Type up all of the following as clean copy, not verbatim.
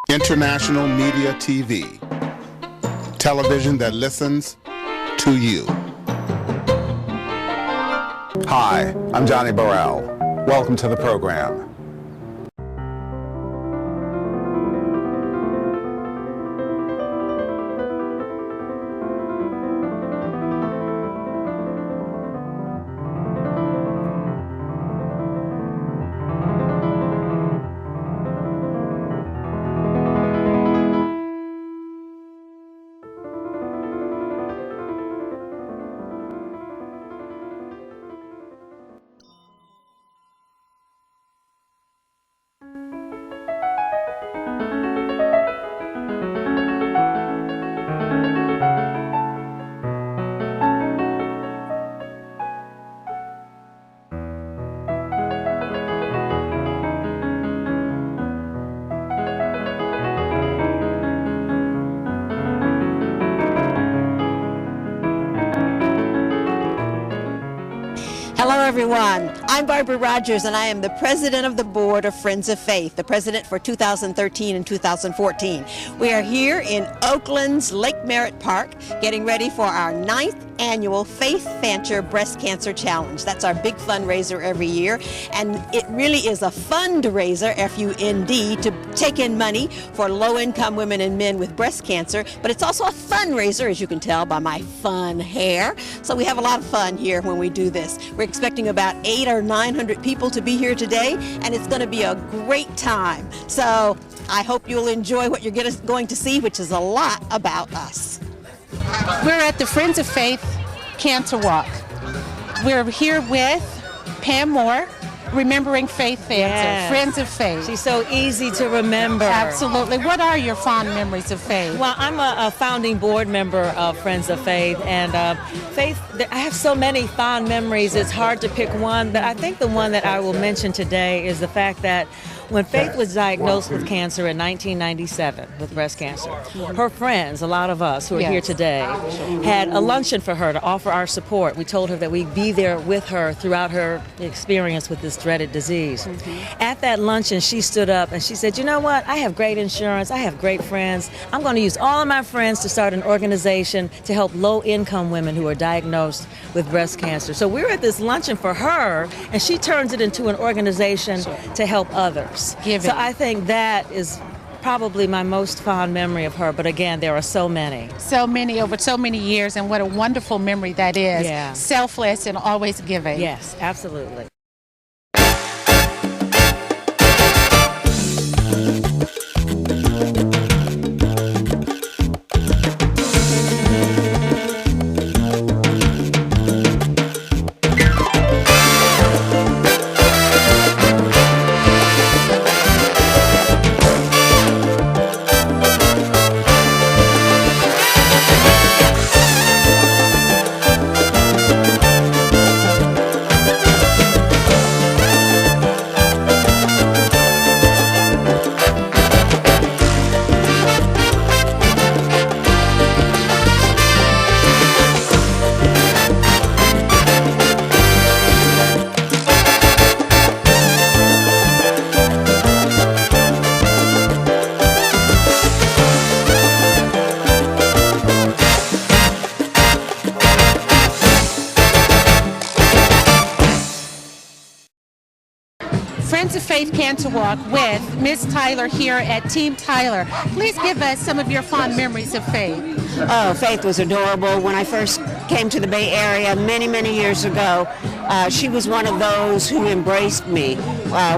International Media TV. Television that listens to you. Hi, I'm Johnnie Burrell. Welcome to the program. Hello everyone, I'm Barbara Rodgers and I am the president of the board of Friends of Faith, the president for 2013 and 2014. We are here in Oakland's Lake Merritt Park getting ready for our 9th annual Faith Fancher Breast Cancer Challenge. That's our big fundraiser every year, and it really is a fundraiser, F-U-N-D, to take in money for low-income women and men with breast cancer, but it's also a fundraiser, as you can tell by my fun hair. So we have a lot of fun here when we do this. We're expecting about 800 or 900 people to be here today, and it's going to be a great time. So I hope you'll enjoy what you're going to see, which is a lot about us. We're at the Friends of Faith Cancer Walk. We're here with Pam Moore, remembering Faith Fancher, Yes. Friends of Faith. She's so easy to remember. Absolutely. What are your fond memories of Faith? Well, I'm a founding board member of Friends of Faith, and Faith, I have so many fond memories, it's hard to pick one, but I think the one that I will mention today is the fact that when Faith was diagnosed with cancer in 1997, with breast cancer, her friends, a lot of us who are here today, had a luncheon for her to offer our support. We told her that we'd be there with her throughout her experience with this dreaded disease. At that luncheon, she stood up and she said, you know what, I have great insurance, I have great friends, I'm going to use all of my friends to start an organization to help low-income women who are diagnosed with breast cancer. So we were at this luncheon for her, and she turns it into an organization to help others. Giving. So I think that is probably my most fond memory of her, but again, there are so many. So many, over so many years, and what a wonderful memory that is. Yeah. Selfless and always giving. Yes, absolutely. Friends of Faith Cancer Walk with Miss Tyler here at Team Tyler. Please give us some of your fond memories of Faith. Oh, Faith was adorable. When I first came to the Bay Area many, many years ago, she was one of those who embraced me.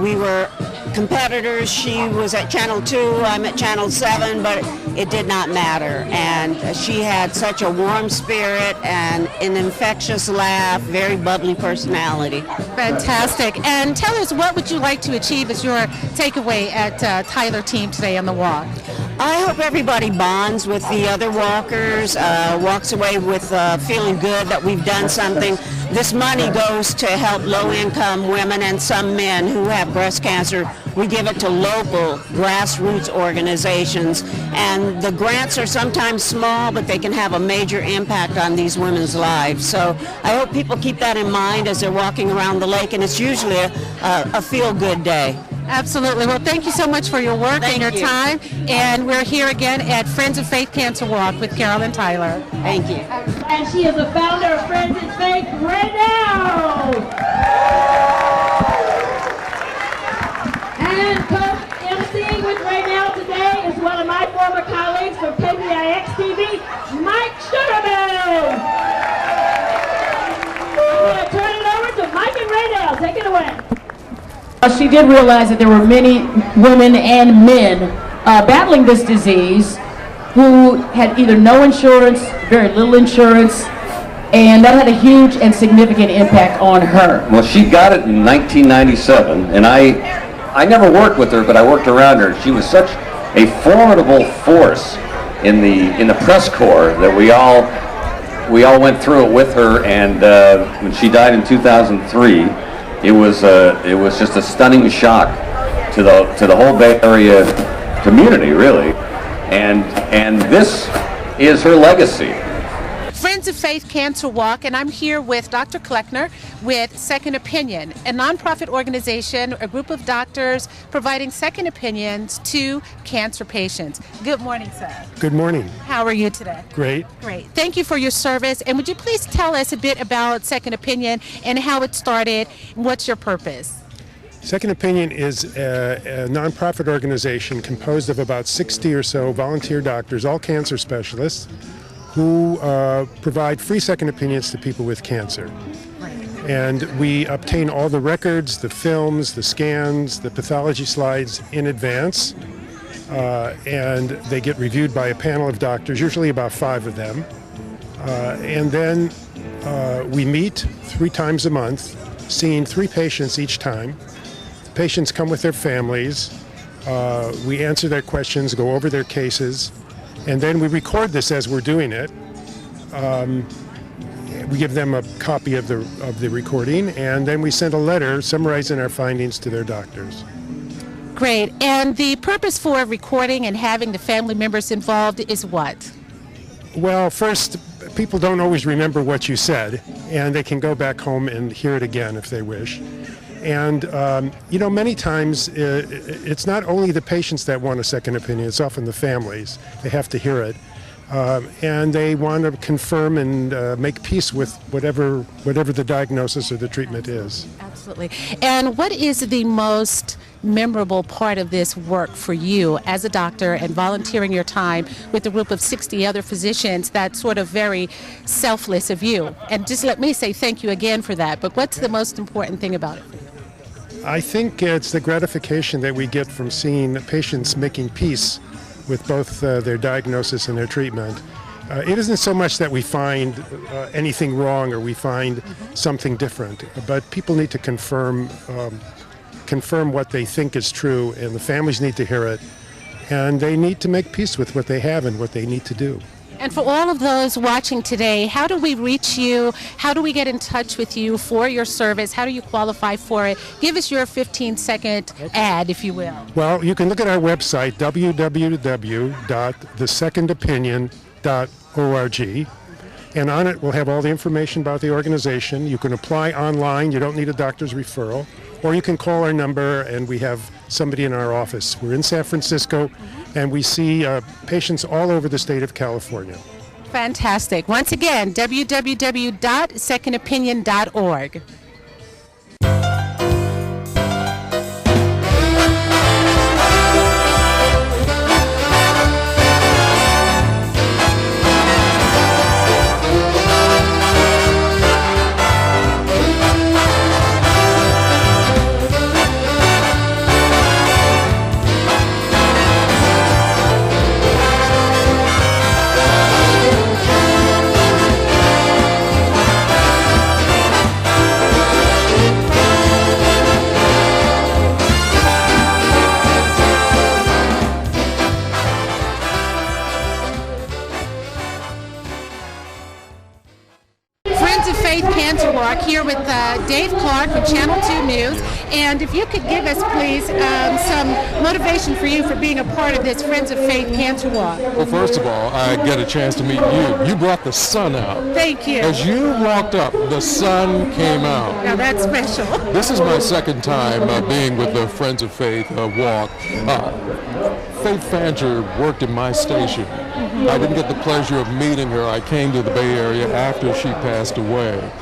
We were competitors. She was at Channel 2, I'm at Channel 7, but it did not matter. And she had such a warm spirit and an infectious laugh, very bubbly personality. Fantastic. And tell us, what would you like to achieve as your takeaway at Tyler Team today on the walk? I hope everybody bonds with the other walkers, walks away with feeling good that we've done something. This money goes to help low-income women and some men who have breast cancer. We give it to local grassroots organizations, and the grants are sometimes small, but they can have a major impact on these women's lives. So I hope people keep that in mind as they're walking around the lake, and it's usually a feel-good day. Absolutely. Well, thank you so much for your work and your time. And we're here again at Friends of Faith Cancer Walk with Carolyn Tyler. Thank you. And she is the founder of Friends of Faith right now. And co-emceeing with right now today is one of my former colleagues from KBIX TV, Mike Sugarman. I'm going to turn it over to Mike and Raydell. Take it away. She did realize that there were many women and men battling this disease who had either no insurance, very little insurance, and that had a huge and significant impact on her. Well, she got it in 1997, and I never worked with her, but I worked around her. She was such a formidable force in the press corps that we all went through it with her. And when she died in 2003, it was just a stunning shock to the whole Bay Area community, really. And this is her legacy. Friends of Faith Cancer Walk, and I'm here with Dr. Kleckner with Second Opinion, a nonprofit organization, a group of doctors providing second opinions to cancer patients. Good morning, sir. Good morning. How are you today? Great. Great. Thank you for your service. And would you please tell us a bit about Second Opinion and how it started and what's your purpose? Second Opinion is a nonprofit organization composed of about 60 or so volunteer doctors, all cancer specialists, who provide free second opinions to people with cancer. And we obtain all the records, the films, the scans, the pathology slides in advance, and they get reviewed by a panel of doctors, usually about 5 of them. And then we meet 3 times a month, seeing 3 patients each time. The patients come with their families. We answer their questions, go over their cases, and then we record this as we're doing it. We give them a copy of the recording, and then we send a letter summarizing our findings to their doctors. Great. And the purpose for recording and having the family members involved is what? Well, first, people don't always remember what you said, and they can go back home and hear it again if they wish. And, many times it's not only the patients that want a second opinion, it's often the families. They have to hear it. And they want to confirm and make peace with whatever the diagnosis or the treatment is. Absolutely. And what is the most memorable part of this work for you as a doctor and volunteering your time with a group of 60 other physicians that's sort of very selfless of you? And just let me say thank you again for that. But what's the most important thing about it for you? I think it's the gratification that we get from seeing patients making peace with both their diagnosis and their treatment. It isn't so much that we find anything wrong or we find something different, but people need to confirm what they think is true, and the families need to hear it, and they need to make peace with what they have and what they need to do. And for all of those watching today, how do we reach you? How do we get in touch with you for your service? How do you qualify for it? Give us your 15-second ad, if you will. Well, you can look at our website, www.thesecondopinion.org, and on it we'll have all the information about the organization. You can apply online. You don't need a doctor's referral. Or you can call our number, and we have somebody in our office. We're in San Francisco, and we see patients all over the state of California. Fantastic. Once again, www.secondopinion.org. here with Dave Clark from Channel 2 News. And if you could give us, please, some motivation for you for being a part of this Friends of Faith Cancer Walk. Well, first of all, I get a chance to meet you. You brought the sun out. Thank you. As you walked up, the sun came out. Now that's special. This is my second time being with the Friends of Faith walk. Faith Fancher worked in my station. I didn't get the pleasure of meeting her. I came to the Bay Area after she passed away.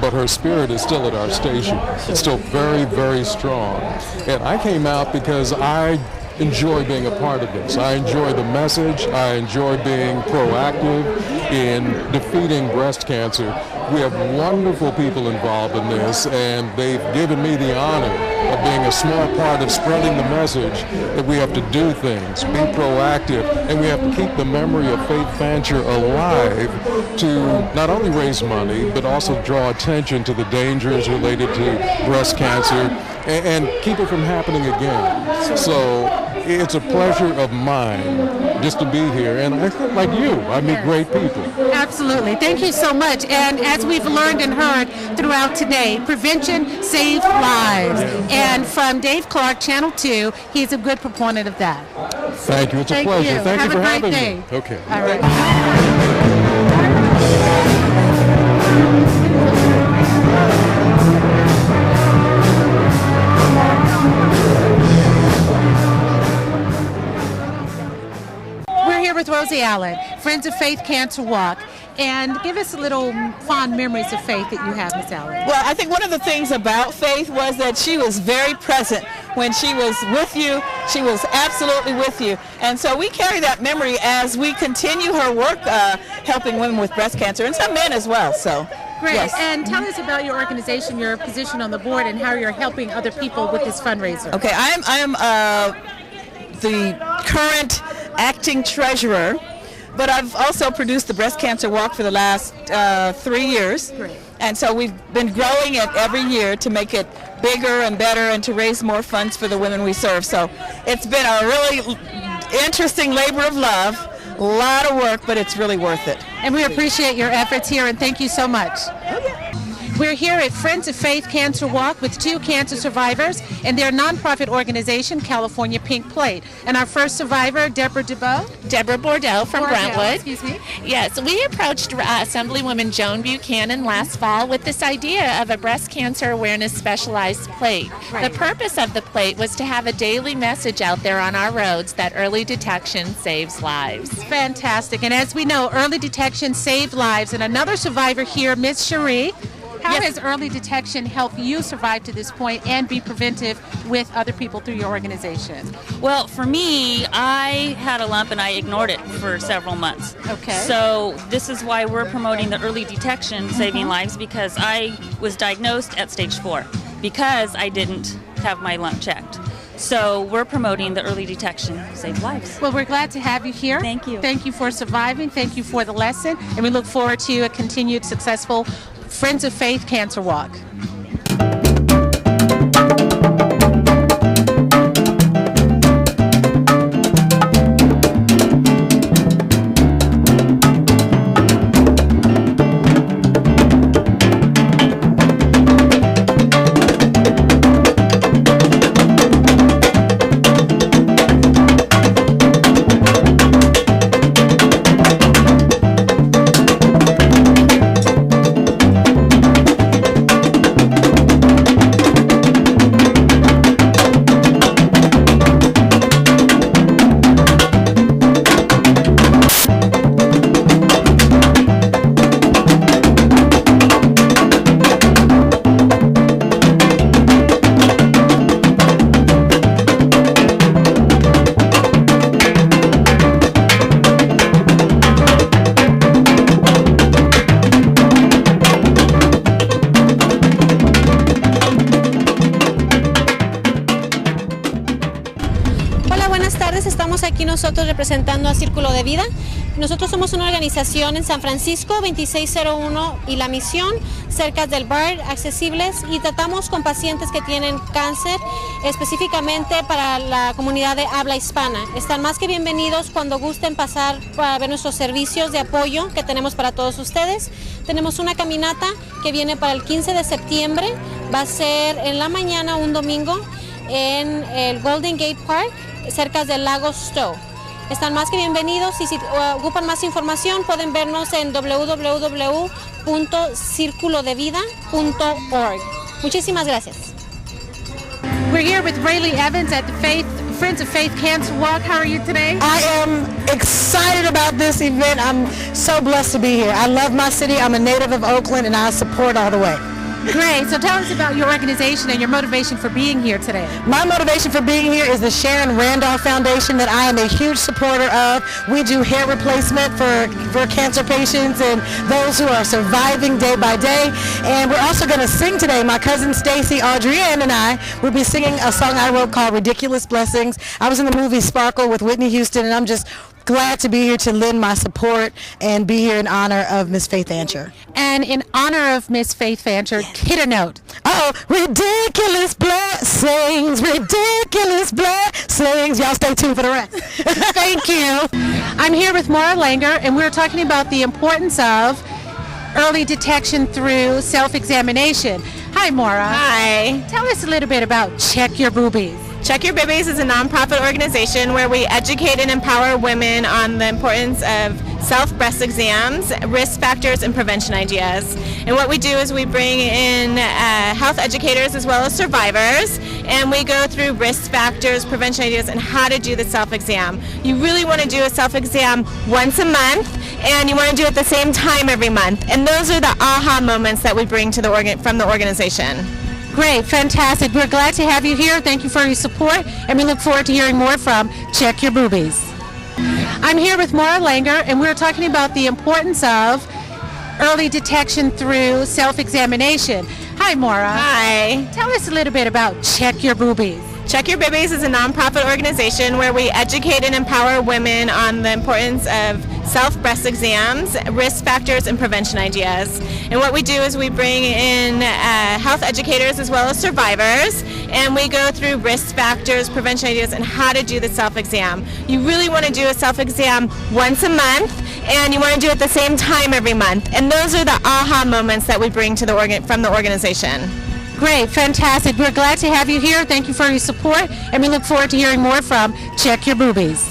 But her spirit is still at our station. It's still very, very strong. And I came out because I enjoy being a part of this. I enjoy the message. I enjoy being proactive in defeating breast cancer. We have wonderful people involved in this, and they've given me the honor of being a small part of spreading the message that we have to do things, be proactive, and we have to keep the memory of Faith Fancher alive to not only raise money, but also draw attention to the dangers related to breast cancer and keep it from happening again. So it's a pleasure of mine just to be here, and I think like you, I meet great people. Absolutely. Thank you so much. And as we've learned and heard throughout today, prevention saves lives. And from Dave Clark, Channel 2, he's a good proponent of that. Thank you. It's a pleasure. You. Thank you for having day. me. Okay. All right. With Rosie Allen, Friends of Faith Cancer Walk, and give us a little fond memories of Faith that you have, Miss Allen. Well, I think one of the things about Faith was that she was very present when she was with you. She was absolutely with you, and so we carry that memory as we continue her work helping women with breast cancer, and some men as well. So. Great. Yes. And tell us about your organization, your position on the board, and how you're helping other people with this fundraiser. Okay, I am the current acting treasurer, but I've also produced the breast cancer walk for the last 3 years. Great. And so we've been growing it every year to make it bigger and better and to raise more funds for the women we serve. So it's been a really interesting labor of love, a lot of work, but it's really worth it. And we appreciate your efforts here, and thank you so much. We're here at Friends of Faith Cancer Walk with 2 cancer survivors and their nonprofit organization, California Pink Plate. And our first survivor, Deborah Bordeaux from Brentwood. Excuse me. Yes, we approached Assemblywoman Joan Buchanan last fall with this idea of a breast cancer awareness specialized plate. Right. The purpose of the plate was to have a daily message out there on our roads that early detection saves lives. Fantastic. And as we know, early detection saves lives. And another survivor here, Miss Cherie. How has early detection helped you survive to this point and be preventive with other people through your organization? Well, for me, I had a lump and I ignored it for several months. Okay. So this is why we're promoting the early detection saving lives, because I was diagnosed at stage 4 because I didn't have my lump checked. So we're promoting the early detection save lives. Well, we're glad to have you here. Thank you. Thank you for surviving. Thank you for the lesson. And we look forward to a continued successful Friends of Faith Cancer Walk. Nosotros representando a Círculo de Vida. Nosotros somos una organización en San Francisco 2601 y la misión cerca del bar, accesibles, y tratamos con pacientes que tienen cáncer, específicamente para la comunidad de habla hispana. Están más que bienvenidos cuando gusten pasar para ver nuestros servicios de apoyo que tenemos para todos ustedes. Tenemos una caminata que viene para el 15 de septiembre, va a ser en la mañana un domingo en el Golden Gate Park, cerca del lago Stowe. Están más que bienvenidos y si ocupan más información pueden vernos en www.circulodevida.org. Muchísimas gracias. We're here with Rayleigh Evans at the Friends of Faith Cancer Walk. How are you today? I am excited about this event. I'm so blessed to be here. I love my city. I'm a native of Oakland and I support all the way. Great. So tell us about your organization and your motivation for being here today. My motivation for being here is the Sharon Randolph Foundation that I am a huge supporter of. We do hair replacement for cancer patients and those who are surviving day by day. And we're also going to sing today. My cousin Stacy, Audrienne, and I will be singing a song I wrote called Ridiculous Blessings. I was in the movie Sparkle with Whitney Houston, and I'm just glad to be here to lend my support and be here in honor of Miss Faith Fancher. And in honor of Miss Faith Fancher, hit a note. Oh, ridiculous blessings, ridiculous blessings. Y'all stay tuned for the rest. Thank you. I'm here with Maura Langer, and we're talking about the importance of early detection through self-examination. Hi, Maura. Hi. Tell us a little bit about Check Your Boobies. Check Your Boobies is a nonprofit organization where we educate and empower women on the importance of self-breast exams, risk factors, and prevention ideas. And what we do is we bring in health educators as well as survivors, and we go through risk factors, prevention ideas, and how to do the self-exam. You really want to do a self-exam once a month, and you want to do it at the same time every month. And those are the aha moments that we bring to from the organization. Great, fantastic. We're glad to have you here. Thank you for your support, and we look forward to hearing more from Check Your Boobies. I'm here with Maura Langer, and we're talking about the importance of early detection through self-examination. Hi, Maura. Hi. Tell us a little bit about Check Your Boobies. Check Your Boobies is a nonprofit organization where we educate and empower women on the importance of self-breast exams, risk factors, and prevention ideas. And what we do is we bring in health educators as well as survivors, and we go through risk factors, prevention ideas, and how to do the self-exam. You really want to do a self-exam once a month, and you want to do it at the same time every month. And those are the aha moments that we bring to from the organization. Great, fantastic. We're glad to have you here. Thank you for your support, and we look forward to hearing more from Check Your Boobies.